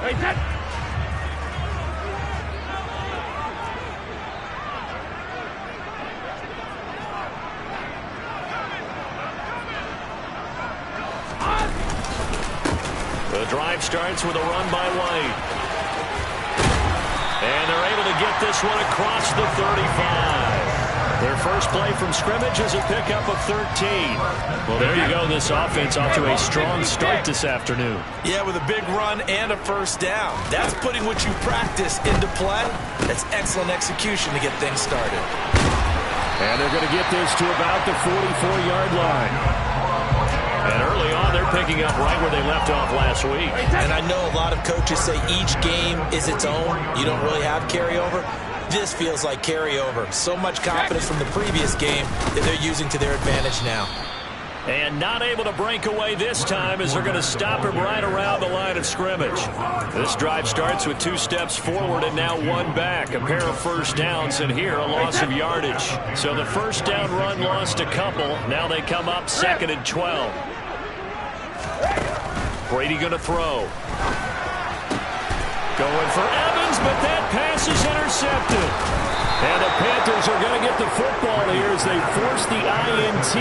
The drive starts with a run by White. And they're able to get this one across the 35. Their first play from scrimmage is a pickup of 13. Well, there you go. This offense off to a strong start this afternoon. Yeah, with a big run and a first down. That's putting what you practice into play. That's excellent execution to get things started. And they're going to get this to about the 44-yard line. And early on, they're picking up right where they left off last week. And I know a lot of coaches say each game is its own. You don't really have carryover. This feels like carryover. So much confidence from the previous game that they're using to their advantage now. And not able to break away this time as they're going to stop him right around the line of scrimmage. This drive starts with 2 steps forward and now 1 back. A pair of first downs, and here a loss of yardage. So the first down run lost a couple. Now they come up 2nd and 12. Brady going to throw. Going for Evans, but that pass is intercepted. And the Panthers are going to get the football here as they force the INT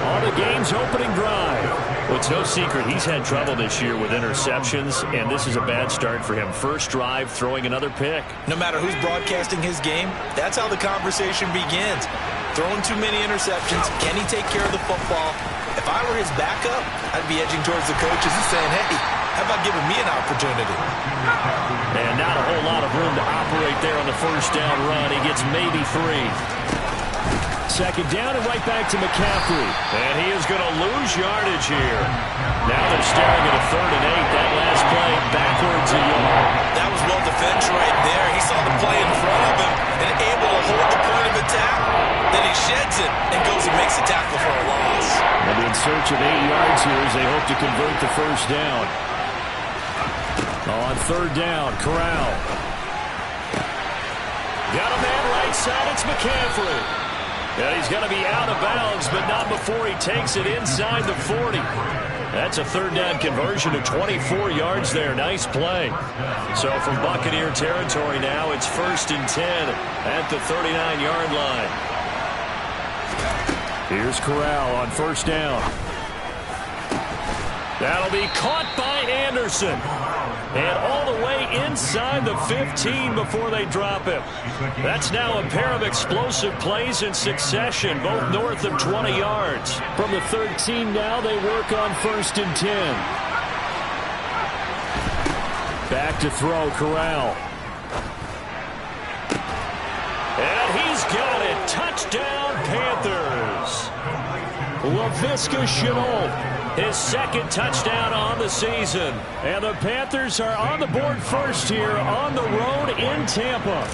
on the game's opening drive. Well, it's no secret he's had trouble this year with interceptions, and this is a bad start for him. First drive, throwing another pick. No matter who's broadcasting his game, that's how the conversation begins. Throwing too many interceptions. Can he take care of the football? If I were his backup, I'd be edging towards the coaches and saying, hey, how about giving me an opportunity? And not a whole lot of room to operate there on the first down run. He gets maybe 3. Second down and right back to McCaffrey. And he is going to lose yardage here. Now they're staring at a 3rd and 8. That last play backwards a yard. That was well defended right there. He saw the play in front of him and able to hold the point of attack. Then he sheds it and goes and makes a tackle for a loss. And in search of 8 yards here as they hope to convert the first down. On 3rd down, Corral. Got a man right side, it's McCaffrey. And he's going to be out of bounds, but not before he takes it inside the 40. That's a 3rd down conversion of 24 yards there. Nice play. So from Buccaneer territory now, it's 1st and 10 at the 39-yard line. Here's Corral on 1st down. That'll be caught by Anderson. And all the way inside the 15 before they drop him. That's now a pair of explosive plays in succession, both north of 20 yards. From the 13 now, they work on 1st and 10. Back to throw, Corral. And he's got it. Touchdown, Panthers. Laviska Shenault. His 2nd touchdown on the season. And the Panthers are on the board first here on the road in Tampa.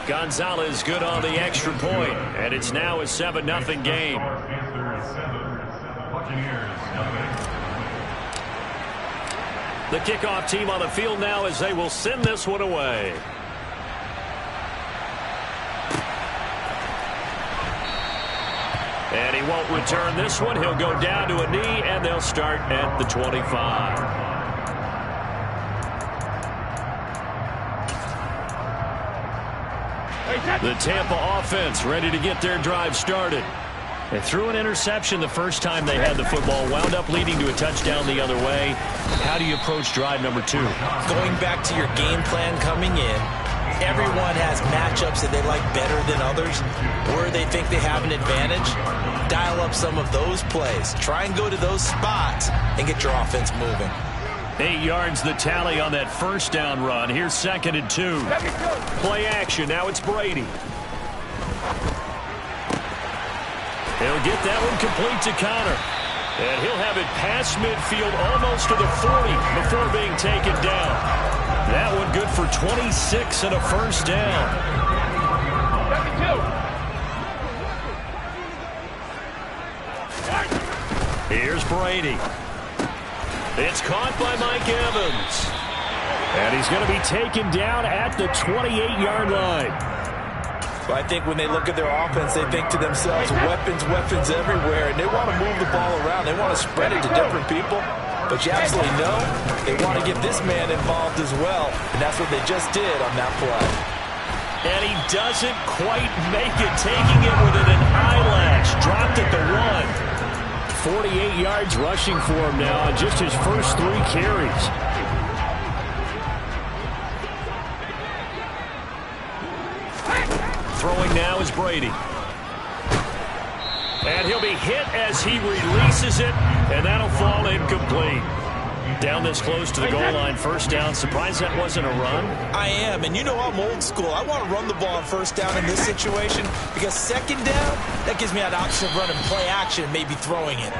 Gonzalez good on the extra point, and it's now a 7-0 game. The kickoff team on the field now as they will send this one away. And he won't return this one. He'll go down to a knee, and they'll start at the 25. The Tampa offense ready to get their drive started. They threw an interception the first time they had the football, wound up leading to a touchdown the other way. How do you approach drive number 2? Going back to your game plan coming in, everyone has matchups that they like better than others, where they think they have an advantage. Dial up some of those plays. Try and go to those spots and get your offense moving. 8 yards the tally on that first down run. Here's 2nd and 2. Play action. Now it's Brady. He'll get that one complete to Connor. And he'll have it past midfield almost to the 40 before being taken down. That one good for 26 and a first down. Here's Brady. It's caught by Mike Evans. And he's going to be taken down at the 28-yard line. Well, I think when they look at their offense, they think to themselves, weapons, weapons everywhere, and they want to move the ball around. They want to spread it to different people. But you absolutely know they want to get this man involved as well, and that's what they just did on that play. And he doesn't quite make it, taking it within an eyelash. Dropped at the 1. 48 yards rushing for him now on just his first 3 carries. Throwing now is Brady. And he'll be hit as he releases it, and that'll fall incomplete. Down this close to the goal line, first down. Surprised that wasn't a run? I am, and you know I'm old school. I want to run the ball on first down in this situation because second down, that gives me an option of running play action, maybe throwing it.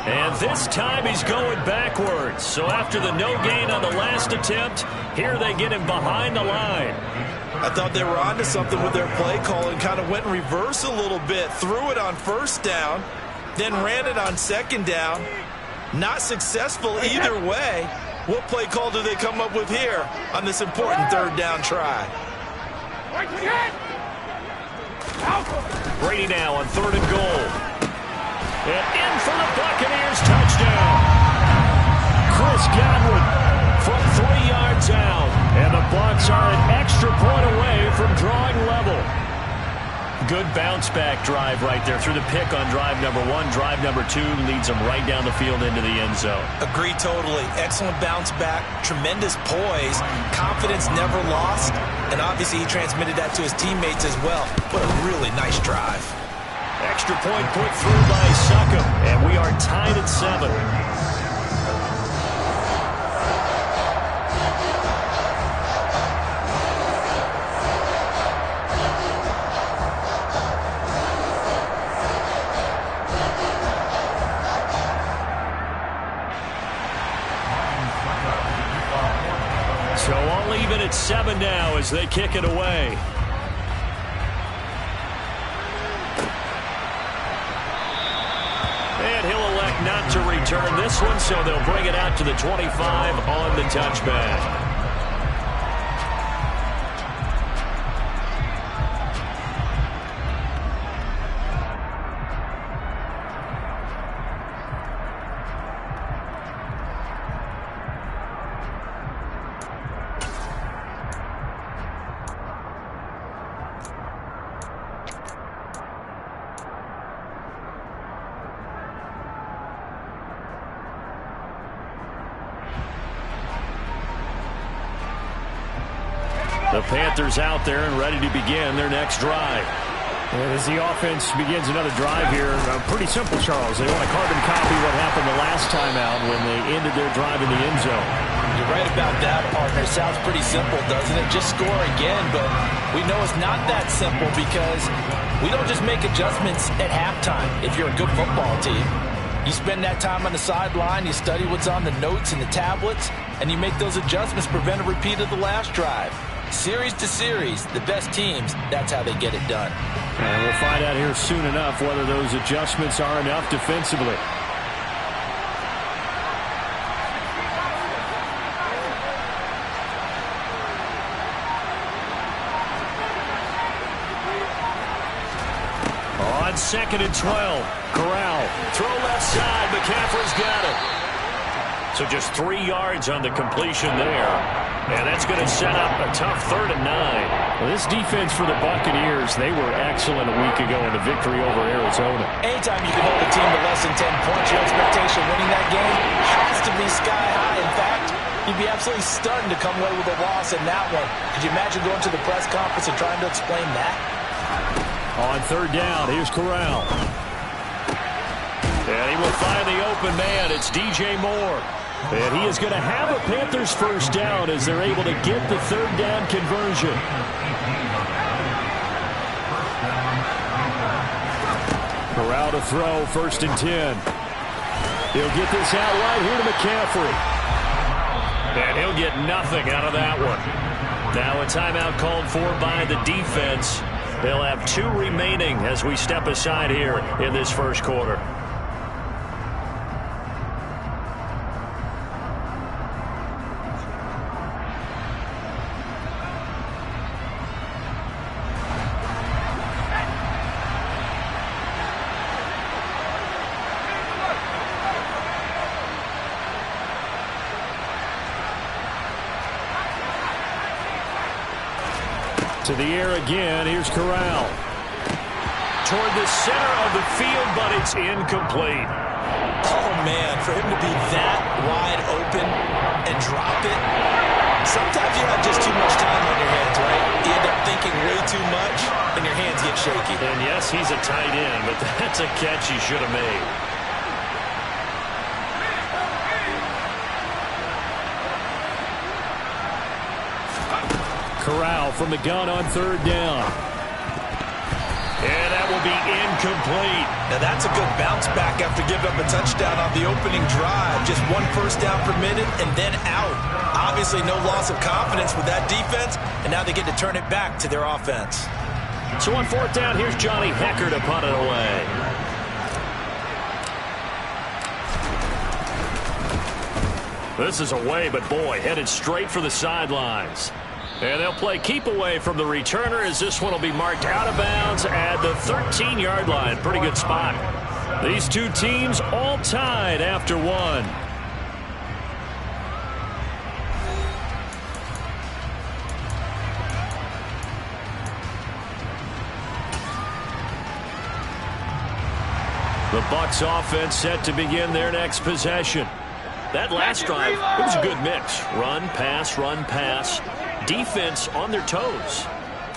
And this time he's going backwards. So after the no gain on the last attempt, here they get him behind the line. I thought they were onto something with their play call and kind of went in reverse a little bit. Threw it on first down, then ran it on second down. Not successful either way. What play call do they come up with here on this important third down try? Brady now on 3rd and goal. And in for the Buccaneers touchdown. Chris Godwin from 3 yards out. And the Bucs are an extra point away from drawing level. Good bounce-back drive right there through the pick on drive number 1. Drive number 2 leads them right down the field into the end zone. Agree totally. Excellent bounce-back, tremendous poise, confidence never lost, and obviously he transmitted that to his teammates as well. What a really nice drive. Extra point put through by Succop, and we are tied at 7. So all even at 7 now as they kick it away. And he'll elect not to return this one, so they'll bring it out to the 25 on the touchback. The Panthers out there and ready to begin their next drive. And as the offense begins another drive here, pretty simple, Charles. They want to carbon copy what happened the last time out when they ended their drive in the end zone. You're right about that, partner. Sounds pretty simple, doesn't it? Just score again, but we know it's not that simple because we don't just make adjustments at halftime if you're a good football team. You spend that time on the sideline, you study what's on the notes and the tablets, and you make those adjustments, prevent a repeat of the last drive. Series to series, the best teams, that's how they get it done. And we'll find out here soon enough whether those adjustments are enough defensively. On 2nd and 12, Corral, throw left side, McCaffrey's got it. So just 3 yards on the completion there. And that's going to set up a tough 3rd and 9. Well, this defense for the Buccaneers, they were excellent a week ago in the victory over Arizona. Anytime you can hold a team to less than 10 points, your expectation winning that game has to be sky high. In fact, you'd be absolutely stunned to come away with a loss in that one. Could you imagine going to the press conference and trying to explain that? On 3rd down, here's Corral. And he will find the open man. It's DJ Moore. And he is going to have a Panthers first down as they're able to get the 3rd down conversion. Corral to throw, 1st and 10. He'll get this out right here to McCaffrey. And he'll get nothing out of that one. Now a timeout called for by the defense. They'll have 2 remaining as we step aside here in this first quarter. To the air again. Here's Corral. Toward the center of the field, but it's incomplete. Oh, man, for him to be that wide open and drop it. Sometimes you have just too much time on your hands, right? You end up thinking way too much, and your hands get shaky. And yes, he's a tight end, but that's a catch he should have made. Corral from the gun on third down. And that will be incomplete. Now that's a good bounce back after giving up a touchdown on the opening drive. Just one first down permitted and then out. Obviously no loss of confidence with that defense, and now they get to turn it back to their offense. So on fourth down, here's Johnny Hecker to punt it away. This is away, but boy, headed straight for the sidelines. And they'll play keep away from the returner as this one will be marked out of bounds at the 13-yard line. Pretty good spot. These two teams all tied after one. The Bucs offense set to begin their next possession. That last drive, it was a good mix. Run, pass, run, pass. Defense on their toes.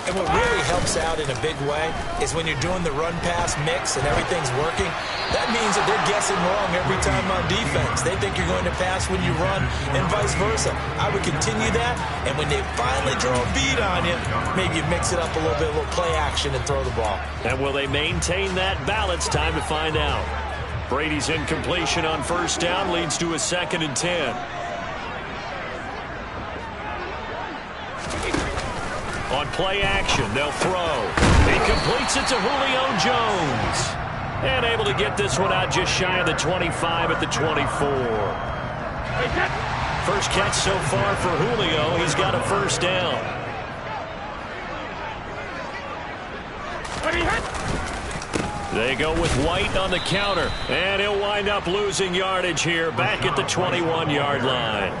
And what really helps out in a big way is when you're doing the run-pass mix and everything's working, that means that they're guessing wrong every time on defense. They think you're going to pass when you run and vice versa. I would continue that, and when they finally draw a bead on you, maybe you mix it up a little bit, a little play action and throw the ball. And will they maintain that balance? Time to find out. Brady's incompletion on first down leads to a 2nd and 10. On play action, they'll throw. He completes it to Julio Jones. And able to get this one out just shy of the 25 at the 24. First catch so far for Julio. He's got a first down. They go with White on the counter. And he'll wind up losing yardage here back at the 21-yard line.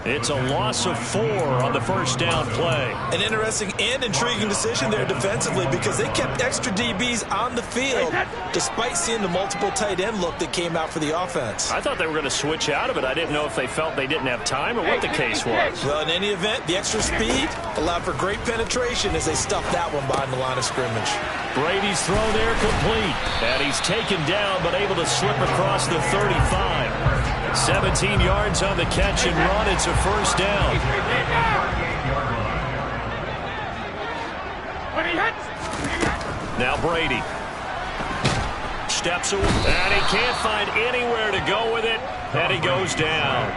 It's a loss of 4 on the first down play. An interesting and intriguing decision there defensively because they kept extra DBs on the field despite seeing the multiple tight end look that came out for the offense. I thought they were going to switch out of it. I didn't know if they felt they didn't have time or what the case was. Well, in any event, the extra speed allowed for great penetration as they stuffed that one behind the line of scrimmage. Brady's throw there complete. And he's taken down but able to slip across the 35. 17 yards on the catch and run. It's a first down. Now Brady steps away, and he can't find anywhere to go with it, and he goes down.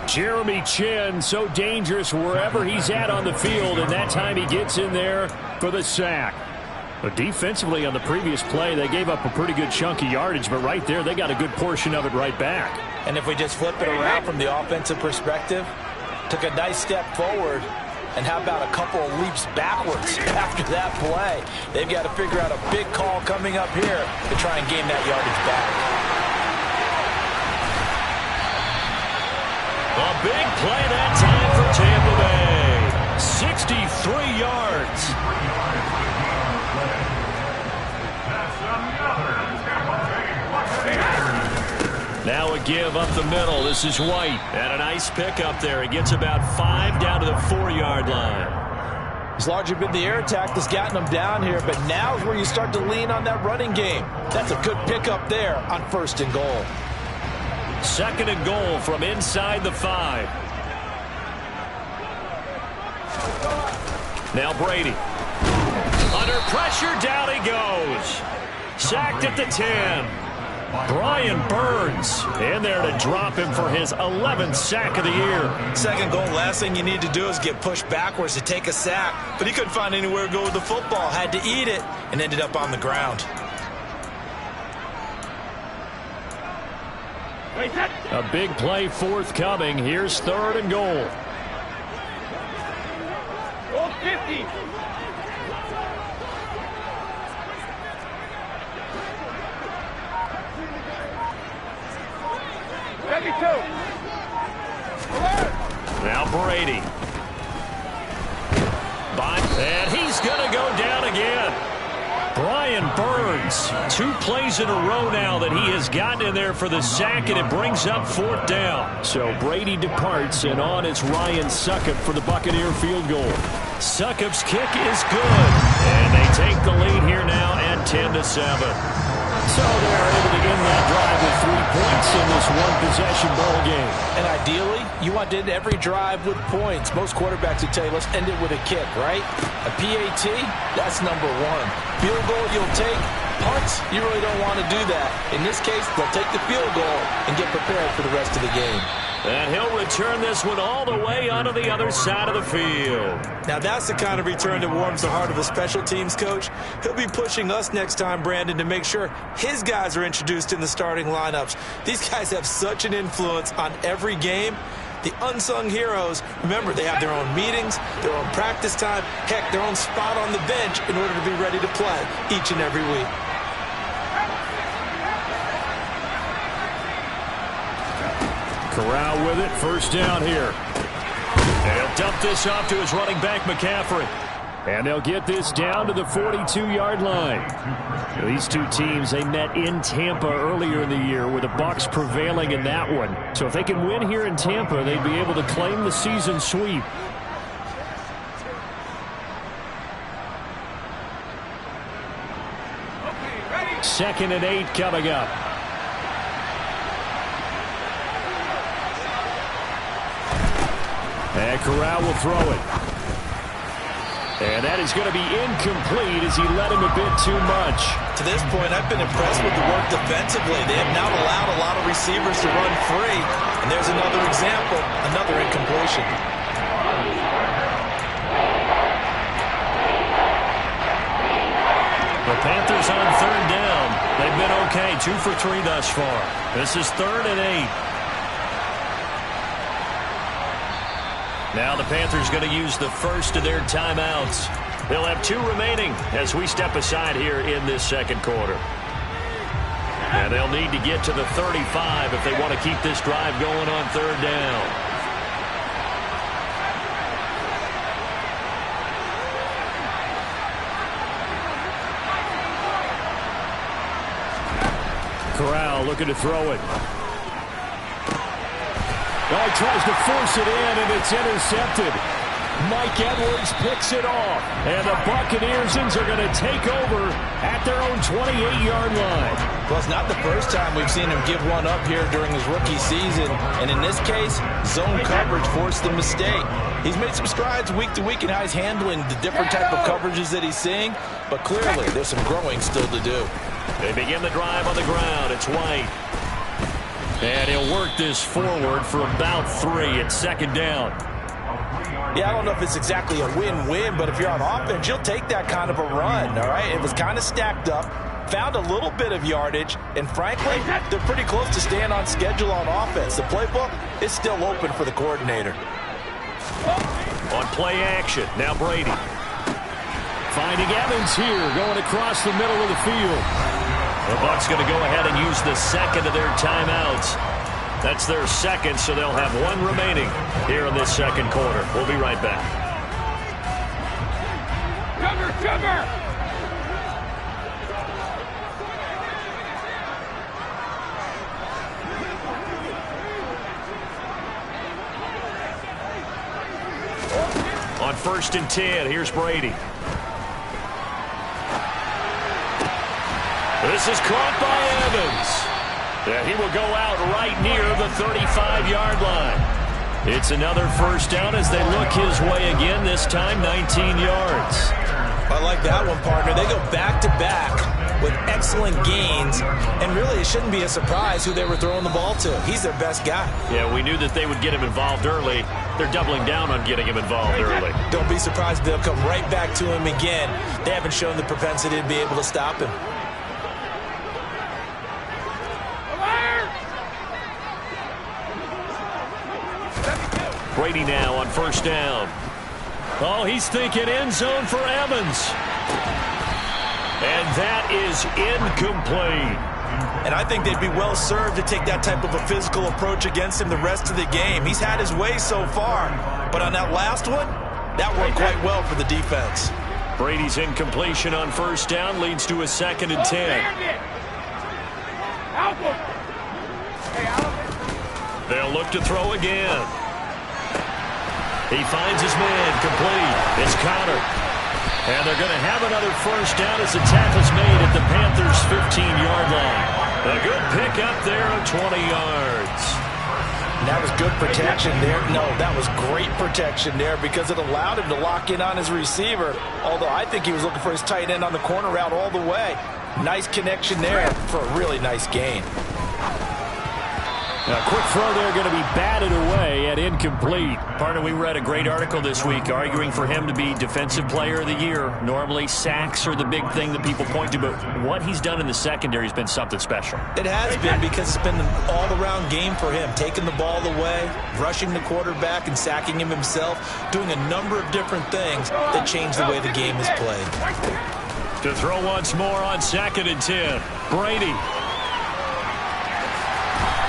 Jeremy Chinn, so dangerous wherever he's at on the field, and that time he gets in there for the sack. But defensively on the previous play, they gave up a pretty good chunk of yardage, but right there, they got a good portion of it right back. And if we just flip it around from the offensive perspective, took a nice step forward, and how about a couple of leaps backwards after that play? They've got to figure out a big call coming up here to try and gain that yardage back. A big play that time for Tampa Bay. 63 yards. Now a give up the middle. This is White. And a nice pick up there. He gets about 5 down to the 4-yard line. It's largely been the air attack that's gotten them down here, but now is where you start to lean on that running game. That's a good pickup there on 1st and goal. 2nd and goal from inside the 5. Now Brady. Under pressure, down he goes. Sacked at the 10. Brian Burns in there to drop him for his 11th sack of the year. 2nd goal, last thing you need to do is get pushed backwards to take a sack. But he couldn't find anywhere to go with the football. Had to eat it and ended up on the ground. A big play forthcoming. Here's 3rd and goal. Goal 50. Now Brady. And he again. Brian Burns, 2 plays in a row now that he has gotten in there for the sack, and it brings up 4th down. So Brady departs, and on it's Ryan Succop for the Buccaneer field goal. Succop's kick is good, and they take the lead here now at 10-7. So they're able to end that drive with 3 points in this one-possession ball game. And ideally, you want to end every drive with points. Most quarterbacks would tell you, let's end it with a kick, right? A PAT, that's number 1. Field goal you'll take. Punts, you really don't want to do that. In this case, they'll take the field goal and get prepared for the rest of the game. And he'll return this one all the way onto the other side of the field. Now that's the kind of return that warms the heart of a special teams coach. He'll be pushing us next time, Brandon, to make sure his guys are introduced in the starting lineups. These guys have such an influence on every game. The unsung heroes, remember, they have their own meetings, their own practice time, heck, their own spot on the bench in order to be ready to play each and every week. Corral with it, 1st down here. And he'll dump this off to his running back, McCaffrey. And they'll get this down to the 42-yard line. These 2 teams, they met in Tampa earlier in the year with the Bucs prevailing in that one. So if they can win here in Tampa, they'd be able to claim the season sweep. Second and 8 coming up. And Corral will throw it. And that is going to be incomplete as he led him a bit too much. To this point, I've been impressed with the work defensively. They have not allowed a lot of receivers to run free. And there's another example, another incompletion. The Panthers on 3rd down. They've been okay, 2 for 3 thus far. This is 3rd and 8. Now the Panthers going to use the first of their timeouts. They'll have 2 remaining as we step aside here in this second quarter. And they'll need to get to the 35 if they want to keep this drive going on 3rd down. Corral looking to throw it. Oh, he tries to force it in, and it's intercepted. Mike Edwards picks it off, and the Buccaneers are going to take over at their own 28-yard line. Well, it's not the first time we've seen him give one up here during his rookie season, and in this case, zone coverage forced the mistake. He's made some strides week to week in how he's handling the different type of coverages that he's seeing, but clearly there's some growing still to do. They begin the drive on the ground. It's White. And he'll work this forward for about 3 at 2nd down. Yeah, I don't know if it's exactly a win-win, but if you're on offense, you'll take that kind of a run, all right? It was kind of stacked up, found a little bit of yardage, and frankly, they're pretty close to staying on schedule on offense. The playbook is still open for the coordinator. On play action, now Brady. Finding Evans here, going across the middle of the field. The Bucs going to go ahead and use the second of their timeouts. That's their second, so they'll have 1 remaining here in this second quarter. We'll be right back. Cover! On 1st and 10, here's Brady. This is caught by Evans. Yeah, he will go out right near the 35-yard line. It's another 1st down as they look his way again, this time 19 yards. I like that one, partner. They go back-to-back with excellent gains, and really it shouldn't be a surprise who they were throwing the ball to. He's their best guy. Yeah, we knew that they would get him involved early. They're doubling down on getting him involved early. Don't be surprised if they'll come right back to him again. They haven't shown the propensity to be able to stop him. Brady now on 1st down. Oh, he's thinking end zone for Evans. And that is incomplete. And I think they'd be well served to take that type of a physical approach against him the rest of the game. He's had his way so far, but on that last one, that worked quite well for the defense. Brady's incompletion on first down leads to a 2nd and 10. They'll look to throw again. He finds his man complete. It's Connor. And they're going to have another first down as the tackle's made at the Panthers' 15-yard line. A good pickup there of 20 yards. And that was good protection there. No, that was great protection there because it allowed him to lock in on his receiver. Although I think he was looking for his tight end on the corner route all the way. Nice connection there for a really nice gain. A quick throw there going to be batted away at incomplete. Partner, we read a great article this week arguing for him to be Defensive Player of the Year. Normally, sacks are the big thing that people point to, but what he's done in the secondary has been something special. It has been because it's been an all-around game for him. Taking the ball away, rushing the quarterback, and sacking him himself, doing a number of different things that change the way the game is played. To throw once more on 2nd and 10. Brady.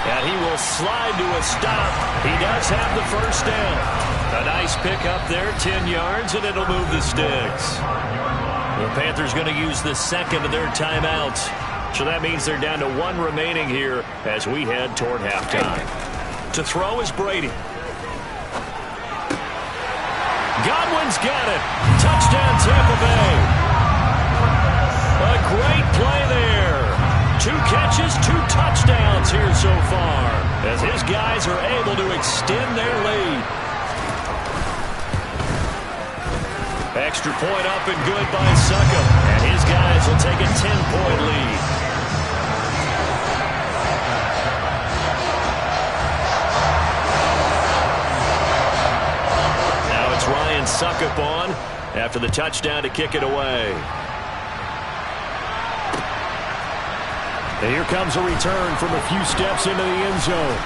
And he will slide to a stop. He does have the first down. A nice pickup there, 10 yards, and it'll move the sticks. The Panthers going to use the 2nd of their timeouts. So that means they're down to 1 remaining here as we head toward halftime. To throw is Brady. Godwin's got it. Touchdown, Tampa Bay. A great play there. 2 catches, 2 touchdowns here so far as his guys are able to extend their lead. Extra point up and good by Suckup, and his guys will take a 10-point lead. Now it's Ryan Suckup on after the touchdown to kick it away. And here comes a return from a few steps into the end zone.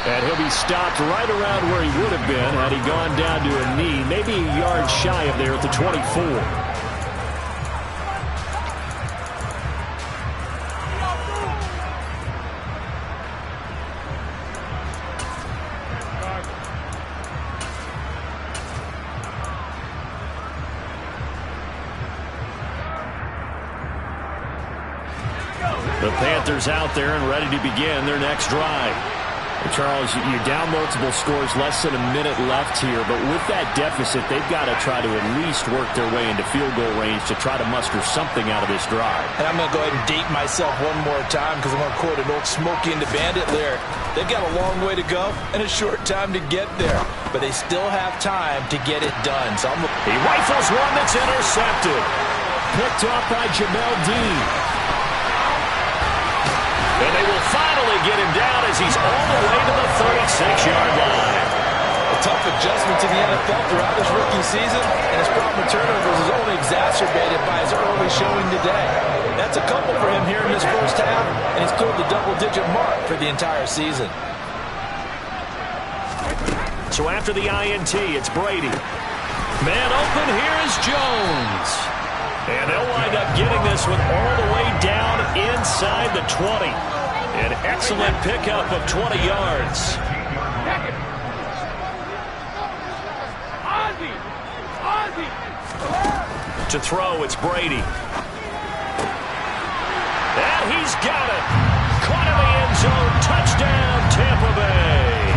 And he'll be stopped right around where he would have been had he gone down to a knee, maybe a yard shy of there at the 24. The Panthers out there and ready to begin their next drive. Charles, you're down multiple scores, less than a minute left here, but with that deficit, they've got to try to at least work their way into field goal range to try to muster something out of this drive. And I'm going to go ahead and date myself one more time because I'm going to quote an old Smokey and the Bandit lyric. They've got a long way to go and a short time to get there, but they still have time to get it done. So he rifles one that's intercepted. Picked off by Jamel Dean. And they will finally get him down as he's all the way to the 36-yard line. A tough adjustment to the NFL throughout his rookie season, and his problem with turnovers is only exacerbated by his early showing today. That's a couple for him here in this first half, and he's cleared the double-digit mark for the entire season. So after the INT, it's Brady. Man open, here is Jones. And they'll wind up getting this one all the way down inside the 20. An excellent pickup of 20 yards. To throw, it's Brady. And he's got it. Caught in the end zone. Touchdown, Tampa Bay.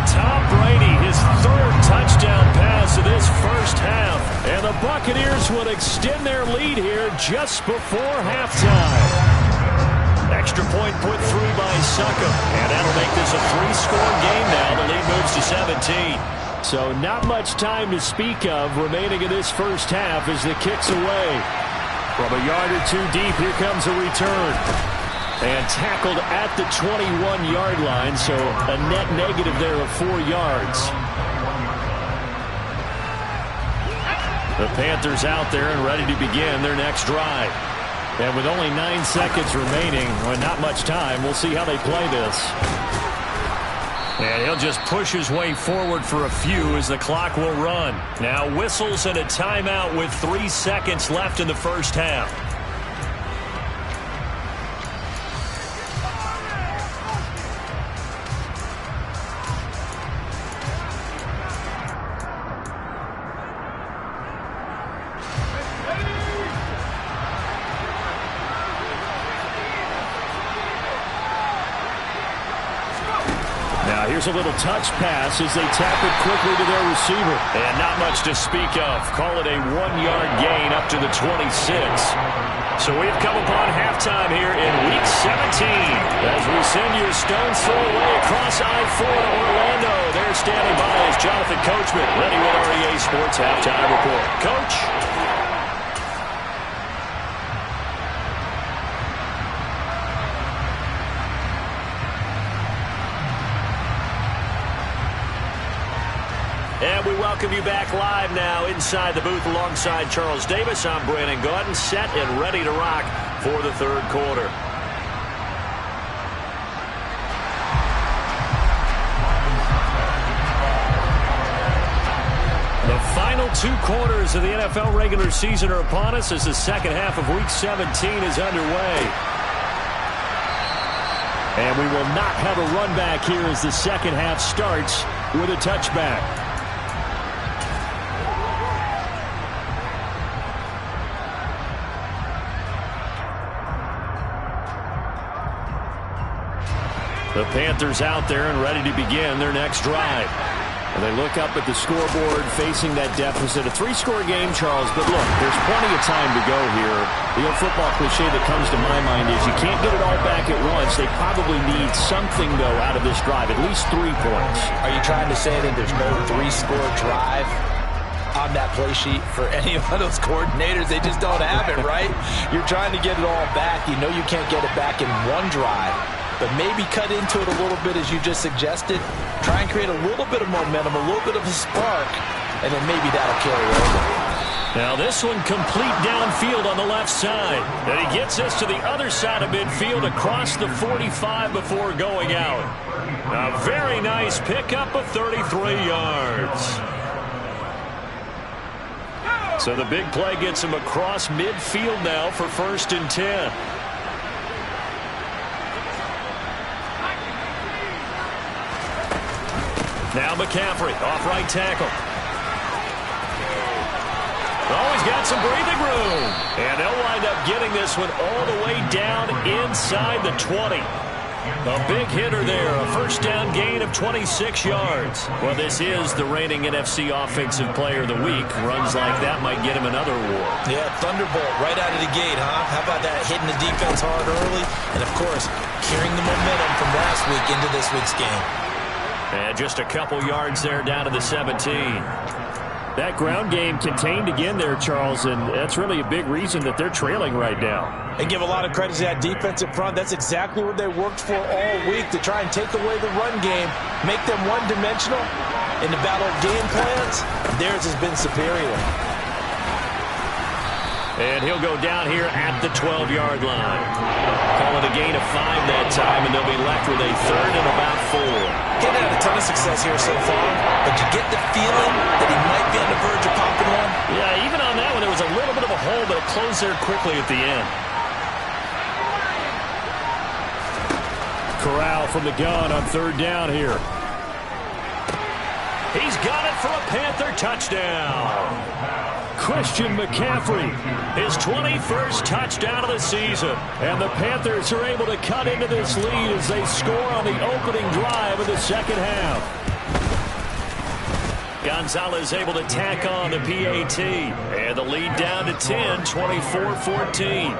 Tom Brady, his 3rd touchdown pass of this first half. And the Buccaneers would extend their lead here just before halftime. Extra point put through by Suckup. And that'll make this a 3-score game now. The lead moves to 17. So not much time to speak of remaining in this first half as the kick's away. From a yard or 2 deep, here comes a return. And tackled at the 21-yard line, so a net negative there of 4 yards. The Panthers out there and ready to begin their next drive. And with only 9 seconds remaining, well, not much time, we'll see how they play this. And he'll just push his way forward for a few as the clock will run. Now whistles and a timeout with 3 seconds left in the first half. Here's a little touch pass as they tap it quickly to their receiver. And not much to speak of. Call it a 1-yard gain up to the 26. So we've come upon halftime here in Week 17. As we send you a stone's throw away across I-4 to Orlando. There standing by is Jonathan Coachman, ready with our EA Sports Halftime Report. Coach? And we welcome you back live now inside the booth alongside Charles Davis. I'm Brandon Gaudin, set and ready to rock for the third quarter. The final 2 quarters of the NFL regular season are upon us as the second half of Week 17 is underway. And we will not have a run back here as the second half starts with a touchback. The Panthers out there and ready to begin their next drive. And they look up at the scoreboard facing that deficit. A 3-score game, Charles, but look, there's plenty of time to go here. The old football cliche that comes to my mind is you can't get it all back at once. They probably need something, though, out of this drive, at least 3 points. Are you trying to say that there's no 3-score drive on that play sheet for any of those coordinators? They just don't have it, right? You're trying to get it all back. You know you can't get it back in one drive. But maybe cut into it a little bit as you just suggested. Try and create a little bit of momentum, a little bit of a spark, and then maybe that'll carry over. Now this one complete downfield on the left side. And he gets us to the other side of midfield across the 45 before going out. A very nice pickup of 33 yards. So the big play gets him across midfield now for 1st and 10. Now McCaffrey, off right tackle. Oh, he's got some breathing room. And they'll wind up getting this one all the way down inside the 20. A big hitter there, a first down gain of 26 yards. Well, this is the reigning NFC Offensive Player of the Week. Runs like that might get him another award. Yeah, thunderbolt right out of the gate, huh? How about that, hitting the defense hard early? And, of course, carrying the momentum from last week into this week's game. And just a couple yards there down to the 17. That ground game contained again there, Charles, and that's really a big reason that they're trailing right now. And give a lot of credit to that defense up front. That's exactly what they worked for all week, to try and take away the run game, make them one-dimensional. In the battle of game plans, theirs has been superior. And he'll go down here at the 12-yard line. Call it a gain of 5 that time, and they'll be left with a 3rd and about 4. Getting had a ton of success here so far, but you get the feeling that he might be on the verge of popping one. Yeah, even on that one, there was a little bit of a hole, but it closed there quickly at the end. Corral from the gun on 3rd down here. He's got it for a Panther touchdown. Christian McCaffrey, his 21st touchdown of the season. And the Panthers are able to cut into this lead as they score on the opening drive of the second half. Gonzalez able to tack on the PAT. And the lead down to 10, 24-14.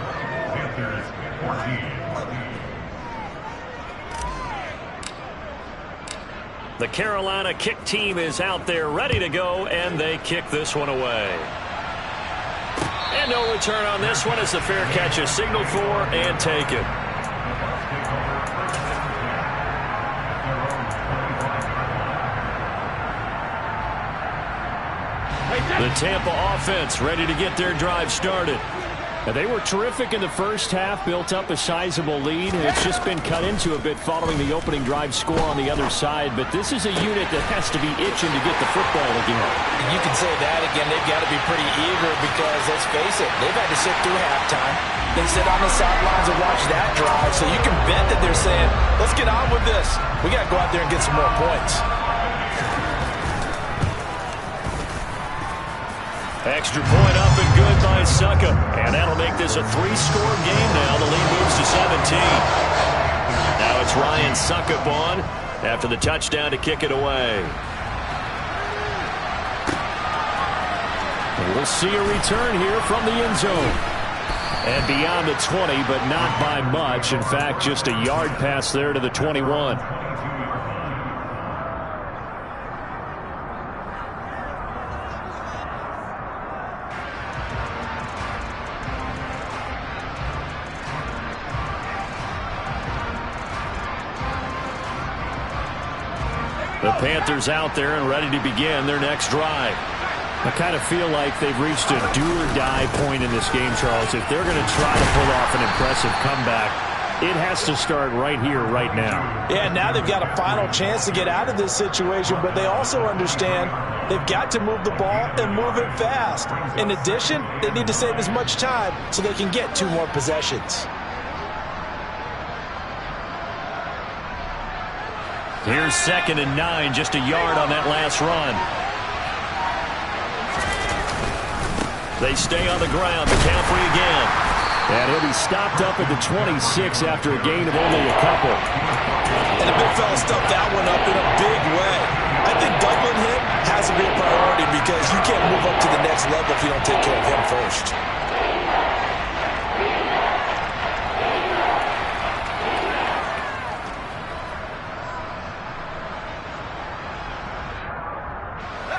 The Carolina kick team is out there ready to go, and they kick this one away. And no return on this one as the fair catch is signaled for and taken. The Tampa offense ready to get their drive started. And they were terrific in the first half, built up a sizable lead, and it's just been cut into a bit following the opening drive score on the other side. But this is a unit that has to be itching to get the football again. You can say that again. They've got to be pretty eager because, let's face it, they've had to sit through halftime. They sit on the sidelines and watch that drive. So you can bet that they're saying, let's get on with this. We got to go out there and get some more points. Extra point up and good by Succa. And that'll make this a 3-score game now. The lead moves to 17. Now it's Ryan Suckup on. after the touchdown to kick it away. We'll see a return here from the end zone. And beyond the 20, but not by much. In fact, just a yard pass there to the 21. The Panthers out there and ready to begin their next drive. I kind of feel like they've reached a do-or-die point in this game, Charles. If they're going to try to pull off an impressive comeback, it has to start right here, right now. Yeah, now they've got a final chance to get out of this situation, but they also understand they've got to move the ball and move it fast. In addition, they need to save as much time so they can get 2 more possessions. Here's 2nd and 9, just a yard on that last run. They stay on the ground. McCaffrey again. And he'll be stopped up at the 26 after a gain of only a couple. And the big fella stuffed that one up in a big way. I think doubling him has to be a priority because you can't move up to the next level if you don't take care of him first.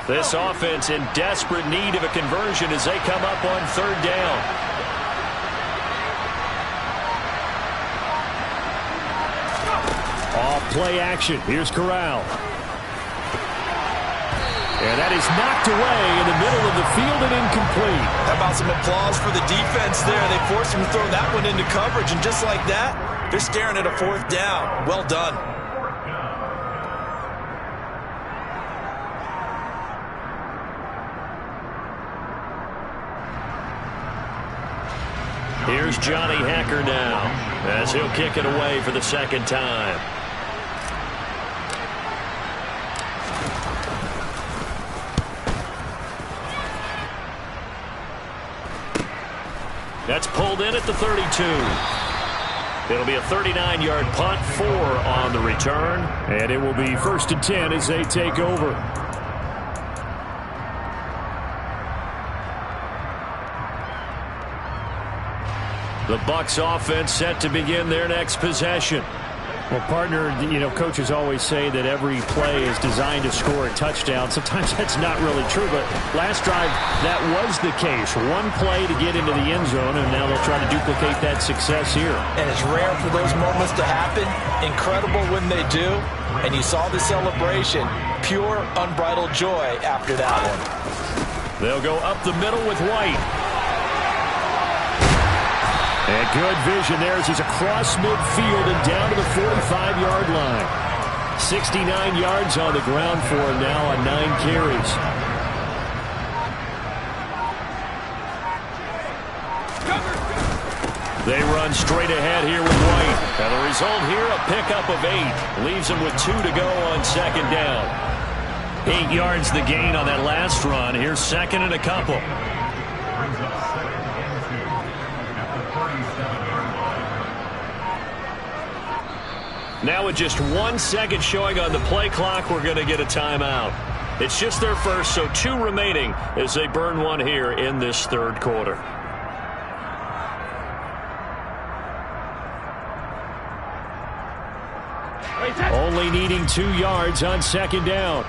This offense in desperate need of a conversion as they come up on 3rd down. Off play action. Here's Corral. And that is knocked away in the middle of the field and incomplete. How about some applause for the defense there? They forced him to throw that one into coverage, and just like that, they're staring at a 4th down. Well done. Here's Johnny Hacker now as he'll kick it away for the 2nd time. That's pulled in at the 32. It'll be a 39-yard punt, 4 on the return. And it will be 1st and 10 as they take over. The Bucs offense set to begin their next possession. Well, partner, you know, coaches always say that every play is designed to score a touchdown. Sometimes that's not really true, but last drive, that was the case. One play to get into the end zone, and now they'll try to duplicate that success here. And it's rare for those moments to happen. Incredible when they do. And you saw the celebration. Pure, unbridled joy after that one. They'll go up the middle with White. And good vision there as he's across midfield and down to the 45-yard line. 69 yards on the ground for him now on 9 carries. They run straight ahead here with White. And the result here, a pickup of 8. Leaves them with 2 to go on 2nd down. 8 yards the gain on that last run. Here's 2nd and a couple. Now with just 1 second showing on the play clock, we're going to get a timeout. It's just their first, so 2 remaining as they burn one here in this 3rd quarter. Only needing 2 yards on 2nd down.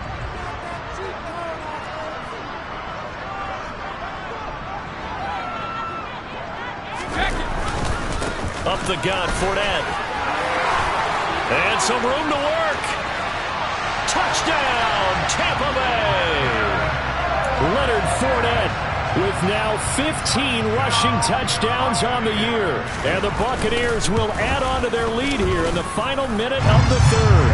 Up the gut, Fournette. And some room to work. Touchdown, Tampa Bay. Leonard Fournette with now 15 rushing touchdowns on the year. And the Buccaneers will add on to their lead here in the final minute of the 3rd.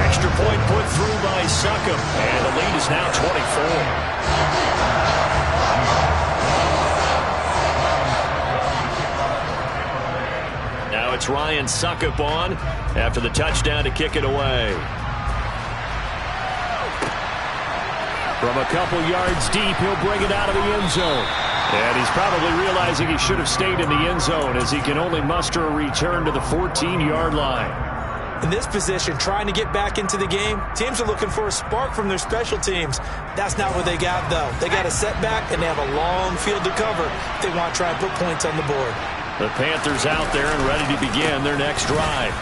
Extra point put through by Succop. And the lead is now 24. It's Ryan Succop on after the touchdown to kick it away. From a couple yards deep, he'll bring it out of the end zone. And he's probably realizing he should have stayed in the end zone as he can only muster a return to the 14-yard line. In this position, trying to get back into the game, teams are looking for a spark from their special teams. That's not what they got, though. They got a setback, and they have a long field to cover if they want to try and put points on the board. The Panthers out there and ready to begin their next drive.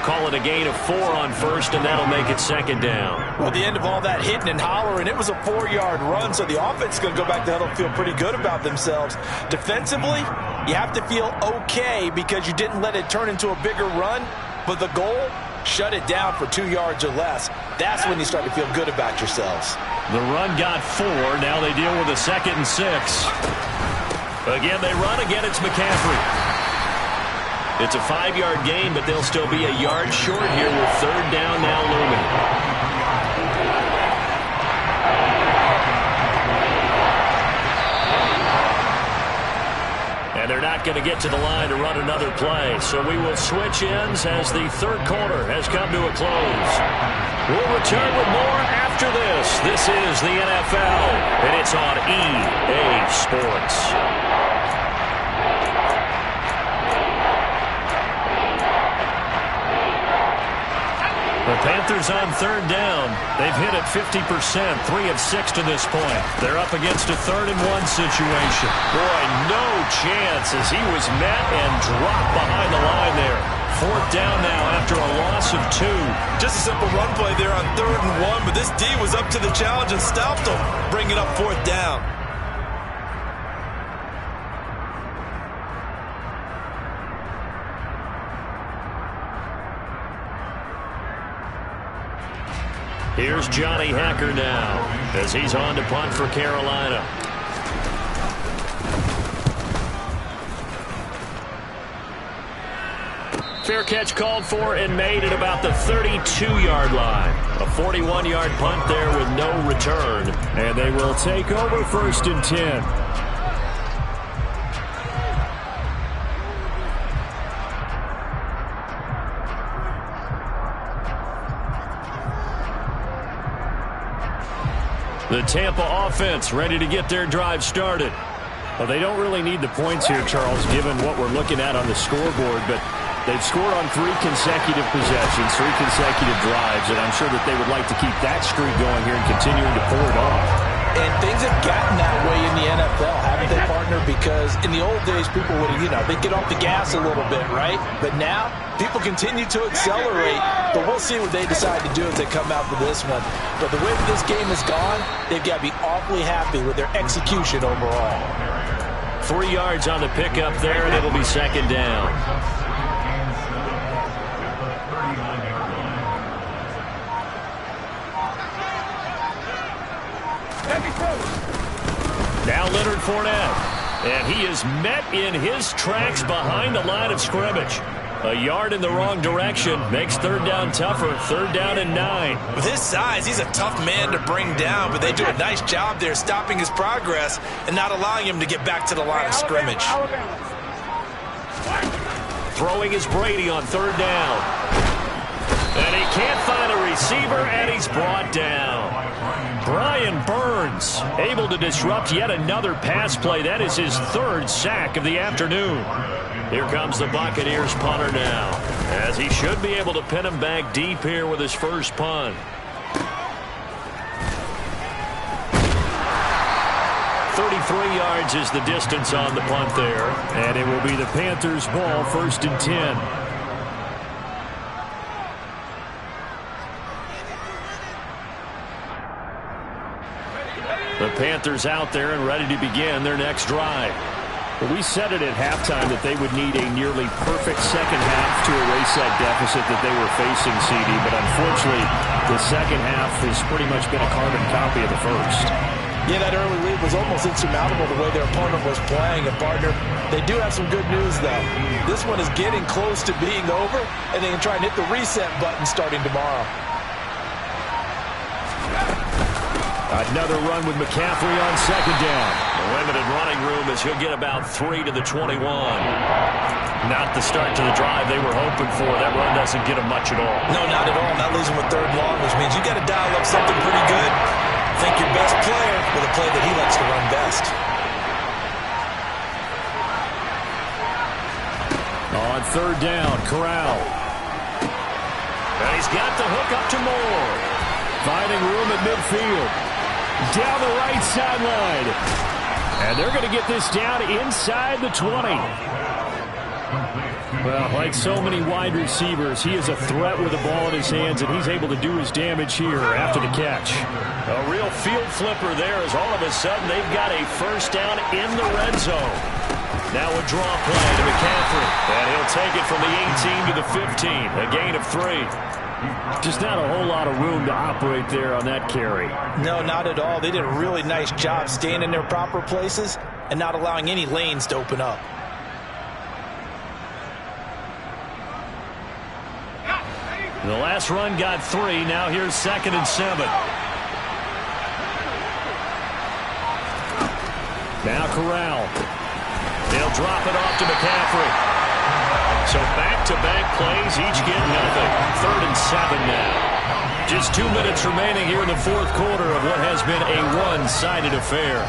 Call it a gain of 4 on first, and that'll make it second down. Well, at the end of all that hitting and hollering, it was a 4-yard run, so the offense is going to go back to huddle and feel pretty good about themselves. Defensively, you have to feel okay because you didn't let it turn into a bigger run, but the goal, shut it down for 2 yards or less. That's when you start to feel good about yourselves. The run got 4. Now they deal with a 2nd and 6. Again, they run. Again, it's McCaffrey. It's a 5-yard gain, but they'll still be a yard short here with 3rd down now looming. And they're not going to get to the line to run another play, so we will switch ends as the 3rd quarter has come to a close. We'll return with more after this. This is the NFL, and it's on EA Sports. The Panthers on 3rd down. They've hit it 50%, 3 of 6 to this point. They're up against a 3rd and 1 situation. Boy, no chance as he was met and dropped behind the line there. 4th down now after a loss of 2. Just a simple run play there on 3rd and 1, but this D was up to the challenge and stopped him, bringing up 4th down. Here's Johnny Hacker now as he's on to punt for Carolina. Fair catch called for and made at about the 32-yard line. A 41-yard punt there with no return. And they will take over 1st and 10. The Tampa offense ready to get their drive started. Well, they don't really need the points here, Charles, given what we're looking at on the scoreboard, but they've scored on 3 consecutive possessions, 3 consecutive drives, and I'm sure that they would like to keep that streak going here and continuing to pour it off. And things have gotten that way in the NFL, haven't they, partner? Because in the old days, people would, they'd get off the gas a little bit, right? But now, people continue to accelerate, but we'll see what they decide to do as they come out for this one. But the way that this game has gone, they've got to be awfully happy with their execution overall. 3 yards on the pickup there, and it'll be 2nd down. Now Leonard Fournette, and he is met in his tracks behind the line of scrimmage. A yard in the wrong direction makes 3rd down tougher. 3rd down and 9. With his size, he's a tough man to bring down, but they do a nice job there stopping his progress and not allowing him to get back to the line of scrimmage. Throwing is Brady on 3rd down. And he can't find a receiver, and he's brought down. Brian Burns able to disrupt yet another pass play. That is his 3rd sack of the afternoon. Here comes the Buccaneers punter now, as he should be able to pin him back deep here with his first punt. 33 yards is the distance on the punt there. And it will be the Panthers' ball, 1st and 10. The Panthers out there and ready to begin their next drive. Well, we said it at halftime that they would need a nearly perfect second half to erase that deficit that they were facing, CD. But unfortunately, the second half has pretty much been a carbon copy of the first. Yeah, that early lead was almost insurmountable the way their opponent was playing. And, partner, they do have some good news, though. This one is getting close to being over, and they can try and hit the reset button starting tomorrow. Another run with McCaffrey on 2nd down. The limited running room as he'll get about 3 to the 21. Not the start to the drive they were hoping for. That run doesn't get them much at all. No, not at all. Not losing with 3rd and long, which means you got to dial up something pretty good. Think your best player with a play that he likes to run best. third down. Corral. And he's got the hook up to Moore. Finding room at midfield. Down the right sideline. And they're going to get this down inside the 20. Well, like so many wide receivers, he is a threat with the ball in his hands, and he's able to do his damage here after the catch. A real field flipper there as all of a sudden they've got a first down in the red zone. Now a draw play to McCaffrey. And he'll take it from the 18 to the 15. A gain of 3. Just not a whole lot of room to operate there on that carry. No, not at all. They did a really nice job staying in their proper places and not allowing any lanes to open up. The last run got 3. Now here's 2nd and 7. Now Corral. They'll drop it off to McCaffrey. So back-to-back plays, each get nothing. 3rd and 7 now. Just 2 minutes remaining here in the fourth quarter of what has been a one-sided affair.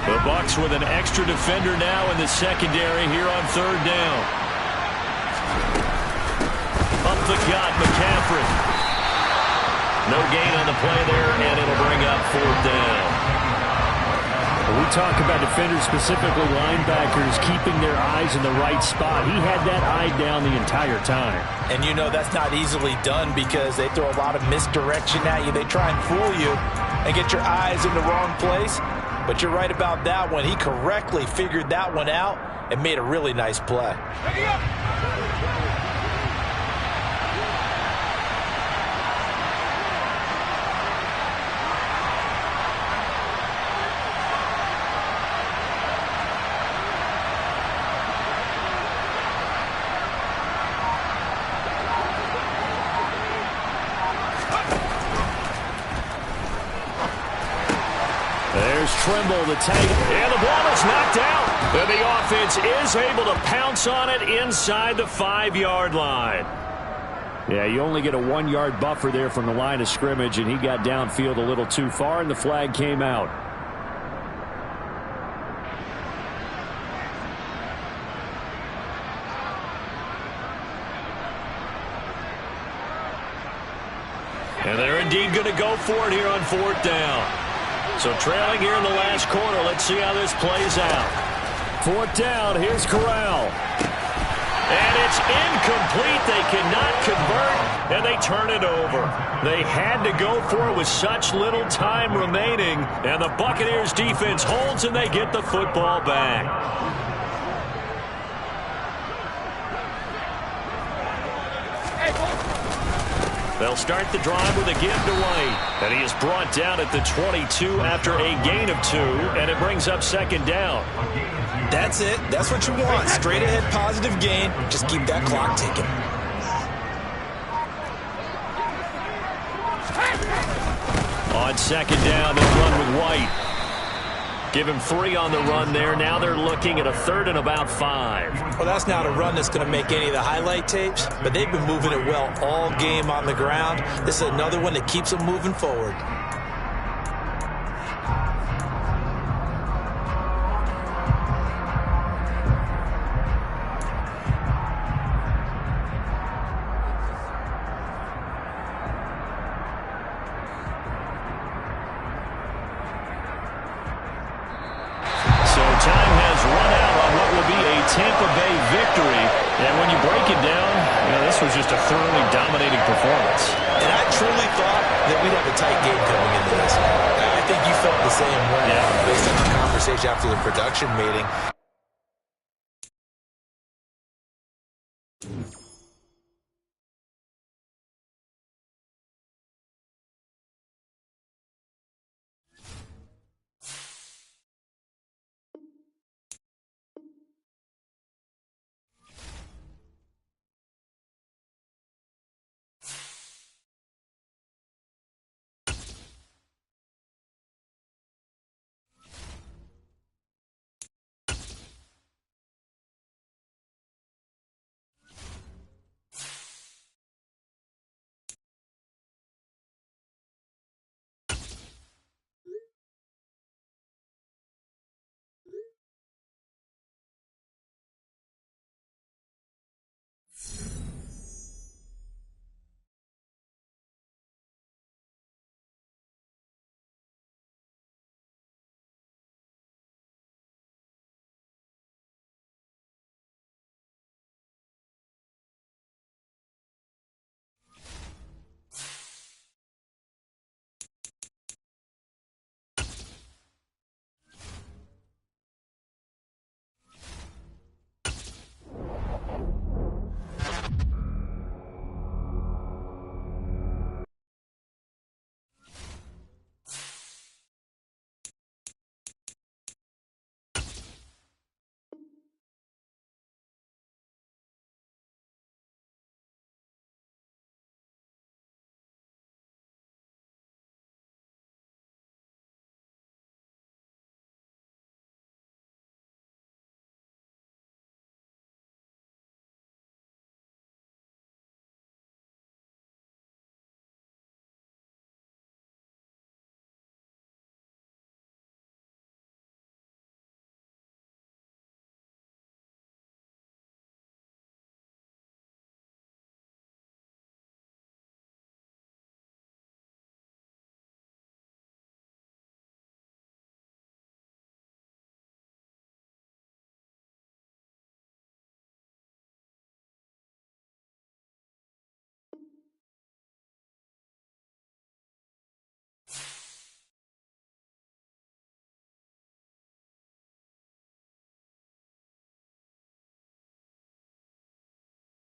The Bucs with an extra defender now in the secondary here on 3rd down. Up the gut, McCaffrey. No gain on the play there, and it'll bring up 4th down. When we talk about defenders, specifically linebackers, keeping their eyes in the right spot. He had that eye down the entire time. And you know that's not easily done because they throw a lot of misdirection at you. They try and fool you and get your eyes in the wrong place. But you're right about that one. He correctly figured that one out and made a really nice play. There's Trimble, the tight end. And the ball is knocked out. And the offense is able to pounce on it inside the 5-yard line. Yeah, you only get a 1-yard buffer there from the line of scrimmage, and he got downfield a little too far, and the flag came out. And they're indeed going to go for it here on 4th down. So trailing here in the last quarter. Let's see how this plays out. 4th down. Here's Corral. And it's incomplete. They cannot convert, and they turn it over. They had to go for it with such little time remaining, and the Buccaneers defense holds, and they get the football back. They'll start the drive with a give to White. And he is brought down at the 22 after a gain of 2, and it brings up 2nd down. That's it. That's what you want. Straight ahead positive gain. Just keep that clock ticking. On 2nd down, they run with White. Give him 3 on the run there. Now they're looking at a 3rd and about 5. Well, that's not a run that's going to make any of the highlight tapes, but they've been moving it well all game on the ground. This is another one that keeps them moving forward. Time has run out on what will be a Tampa Bay victory. And when you break it down, this was just a thoroughly dominating performance. And I truly thought that we'd have a tight game coming into this. I think you felt the same way based on the conversation after the production meeting.